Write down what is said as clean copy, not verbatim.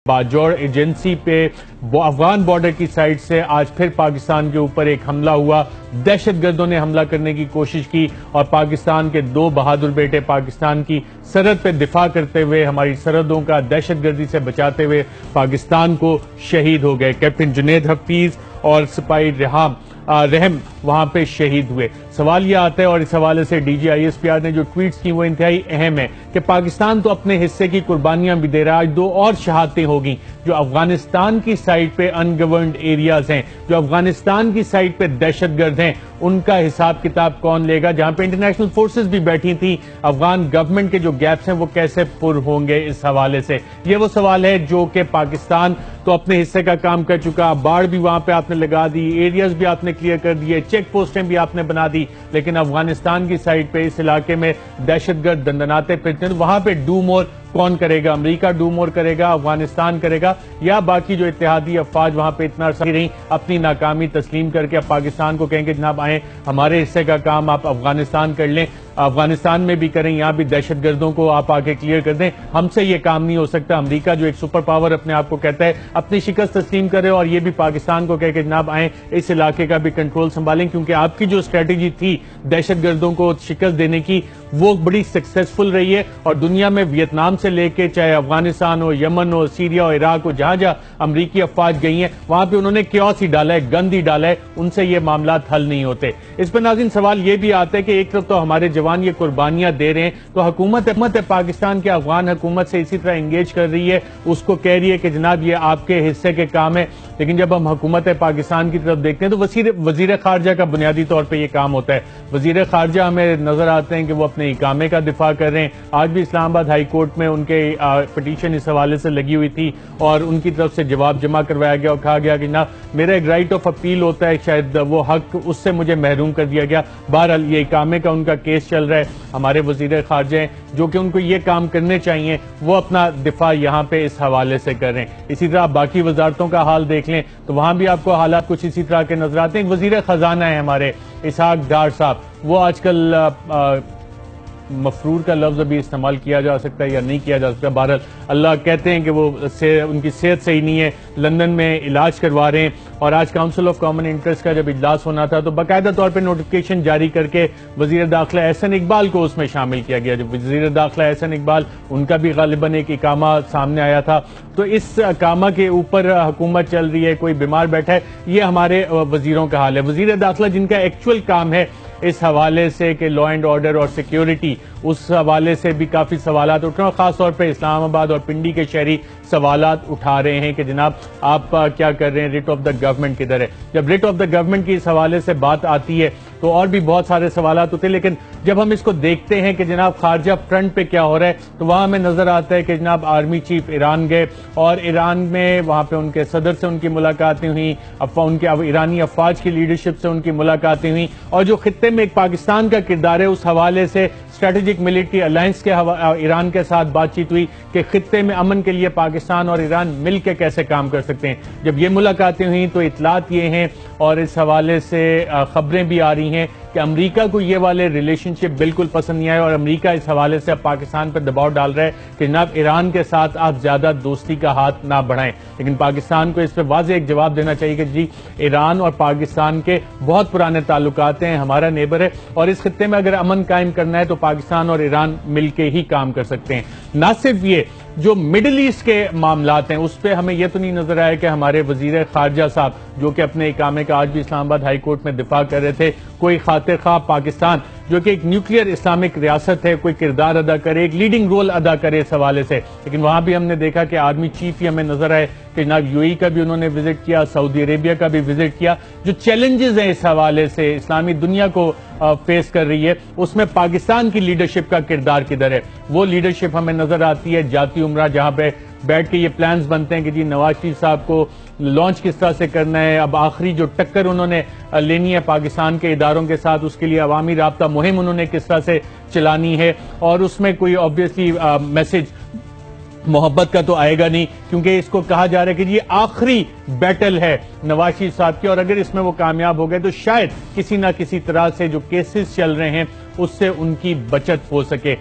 Bajaur agency पे Afghan border की side से आज फिर पाकिस्तान के ऊपर एक हमला हुआ। दहशतगर्दों ने हमला करने की कोशिश की और पाकिस्तान के दो बहादुर बेटे पाकिस्तान की सरहद पे दिफा करते हुए, हमारी सरहदों का दहशतगर्दी से बचाते हुए पाकिस्तान को शहीद हो गए। कैप्टन जुनैद हफीज और सिपाही रहम वहां पे शहीद हुए। सवाल यह आता है और इस हवाले से DGISPR ने जो ट्वीट्स की वो इंतहाई अहम है कि पाकिस्तान तो अपने हिस्से की कुर्बानियां भी दे रहा है। आज दो और शहादतें होगी जो अफगानिस्तान की साइड पे अनगवर्नड एरियाज हैं, जो अफगानिस्तान की साइड पे दहशतगर्द हैं, उनका हिसाब किताब कौन लेगा। जहां पे इंटरनेशनल फोर्सेस भी बैठी थी, अफगान गवर्नमेंट के जो गैप्स हैं वो कैसे पुर होंगे। इस हवाले से ये वो सवाल है जो कि पाकिस्तान तो अपने हिस्से का काम कर चुका, बाढ़ भी वहां पे आपने लगा दी, एरियाज भी आपने क्लियर कर दिए, चेक पोस्टें भी आपने बना दी, लेकिन अफगानिस्तान की साइड पे इस इलाके में दहशतगर्द दंदनाते फिरते हैं। वहां पे डू मोर कौन करेगा? अमेरिका डू मोर करेगा, अफगानिस्तान करेगा, या बाकी जो इत्तेहादी अफवाज वहां पे इतना अरसा रही अपनी नाकामी तस्लीम करके अब पाकिस्तान को कहेंगे जनाब आए हमारे हिस्से का काम आप अफगानिस्तान कर लें, अफगानिस्तान में भी करें, यहां भी दहशतगर्दों को आप आके क्लियर कर दें। हमसे ये काम नहीं हो सकता। अमेरिका जो एक सुपर पावर अपने आप को कहता है अपनी शिकस्त तस्लीम करे और ये भी पाकिस्तान को कहे कि जनाब आए इस इलाके का भी कंट्रोल संभालें, क्योंकि आपकी जो स्ट्रेटेजी थी दहशतगर्दों को शिकस्त देने की वो बड़ी सक्सेसफुल रही है। और दुनिया में वियतनाम से लेके चाहे अफगानिस्तान हो, यमन हो, सीरिया हो, इराक हो, जहां जहां अमरीकी अफवाज गई हैं वहां पे उन्होंने क्योस ही डाला है, गंद ही डाला है, उनसे ये मामला हल नहीं होते। इस पर नाज़रीन सवाल ये भी आता है कि एक तरफ तो हमारे जवान ये कुर्बानियां दे रहे हैं, तो हुकूमत पाकिस्तान के अफगान हुकूमत से इसी तरह एंगेज कर रही है, उसको कह रही है कि जनाब ये आपके हिस्से के काम है। लेकिन जब हम हुकूमत पाकिस्तान की तरफ देखते हैं तो वजीर खारजा का बुनियादी तौर पर यह काम होता है। वजीर खारजा हमें नजर आते हैं कि वो अपने इकामे का दिफा कर रहे हैं। आज भी इस्लामाबाद हाई कोर्ट में उनके पिटीशन इस हवाले से लगी हुई थी और उनकी तरफ से जवाब जमा करवाया गया और कहा गया कि ना मेरा एक राइट ऑफ अपील होता है, शायद वो हक उससे मुझे महरूम कर दिया गया। बहरहाल ये इकामे का उनका केस चल रहा है। हमारे वजीर खारजा हैं जो कि उनको ये काम करने चाहिए, वो अपना दिफा यहाँ पे इस हवाले से कर रहे हैं। इसी तरह बाकी वजारतों का हाल देख लें तो वहां भी आपको हालात कुछ इसी तरह के नजर आते हैं। वजीर खजाना है हमारे इसहाक डार साहब, वो आजकल मफरूर का लफ्ज अभी इस्तेमाल किया जा सकता है या नहीं किया जा सकता। बहरहाल अल्लाह कहते हैं कि वो उनकी सेहत सही नहीं है, लंदन में इलाज करवा रहे हैं। और आज काउंसिल ऑफ कॉमन इंटरेस्ट का जब इजलास होना था तो बाकायदा तौर पर नोटिफिकेशन जारी करके वजीर दाखिला एहसन इकबाल को उसमें शामिल किया गया। जब वजीर दाखिला एहसन इकबाल, उनका भी गालिबन एक इकामा सामने आया था, तो इस इकामा के ऊपर हुकूमत चल रही है, कोई बीमार बैठा है, ये हमारे वजीरों का हाल है। वजीर दाखिला जिनका एक्चुअल काम है इस हवाले से कि लॉ एंड ऑर्डर और सिक्योरिटी, उस हवाले से भी काफी सवालात उठ रहे हैं। खासतौर पर इस्लामाबाद और पिंडी के शहरी सवालात उठा रहे हैं कि जनाब आप क्या कर रहे हैं, रिट ऑफ द गवर्नमेंट किधर है। जब रिट ऑफ द गवर्नमेंट की इस हवाले से बात आती है तो और भी बहुत सारे सवालात होते हैं, लेकिन जब हम इसको देखते हैं कि जनाब खारजा फ्रंट पे क्या हो रहा है तो वहां हमें नजर आता है कि जनाब आर्मी चीफ ईरान गए और ईरान में वहां पे उनके सदर से उनकी मुलाकातें हुई, उनके ईरानी अफवाज की लीडरशिप से उनकी मुलाकातें हुई। और जो खित्ते में एक पाकिस्तान का किरदार है उस हवाले से स्ट्रेटेजिक मिलिट्री अलायंस के ईरान के साथ बातचीत हुई कि खित्ते में अमन के लिए पाकिस्तान और ईरान मिलकर कैसे काम कर सकते हैं। जब ये मुलाकातें हुई तो इतलात ये हैं और इस हवाले से खबरें भी आ रही हैं कि अमेरिका को ये वाले रिलेशनशिप बिल्कुल पसंद नहीं आए और अमेरिका इस हवाले से अब पाकिस्तान पर दबाव डाल रहा है कि जनाब ईरान के साथ आप ज्यादा दोस्ती का हाथ ना बढ़ाएं। लेकिन पाकिस्तान को इस पर वाज़ेह एक जवाब देना चाहिए कि जी ईरान और पाकिस्तान के बहुत पुराने ताल्लुकात हैं, हमारा नेबर है और इस खित्ते में अगर अमन कायम करना है तो पाकिस्तान और ईरान मिलकर ही काम कर सकते हैं। ना सिर्फ ये, जो मिडिल ईस्ट के मामलात हैं उस पर हमें यह तो नहीं नजर आया कि हमारे वजीर खारजा साहब जो कि अपने इकामे का आज भी इस्लामाबाद हाई कोर्ट में दिफा कर रहे थे, कोई खातिर खा पाकिस्तान जो कि एक न्यूक्लियर इस्लामिक रियासत है, कोई किरदार अदा करे, एक लीडिंग रोल अदा करे इस हवाले से। लेकिन वहां भी हमने देखा कि आर्मी चीफ ही हमें नजर आए कि जनाब यूएई का भी उन्होंने विजिट किया, सऊदी अरेबिया का भी विजिट किया। जो चैलेंजेस हैं इस हवाले से इस्लामी दुनिया को फेस कर रही है उसमें पाकिस्तान की लीडरशिप का किरदार किधर है? वो लीडरशिप हमें नजर आती है जाती उम्रा, जहां पे बैठ के ये प्लान्स बनते हैं कि जी नवाज शरीफ साहब को लॉन्च किस तरह से करना है। अब आखिरी जो टक्कर उन्होंने लेनी है पाकिस्तान के इदारों के साथ, उसके लिए अवामी राब्ता मुहिम उन्होंने किस तरह से चलानी है और उसमें कोई ऑब्वियसली मैसेज मोहब्बत का तो आएगा नहीं, क्योंकि इसको कहा जा रहा है कि ये आखिरी बैटल है नवाज शरीफ साहब की और अगर इसमें वो कामयाब हो गए तो शायद किसी ना किसी तरह से जो केसेस चल रहे हैं उससे उनकी बचत हो सके।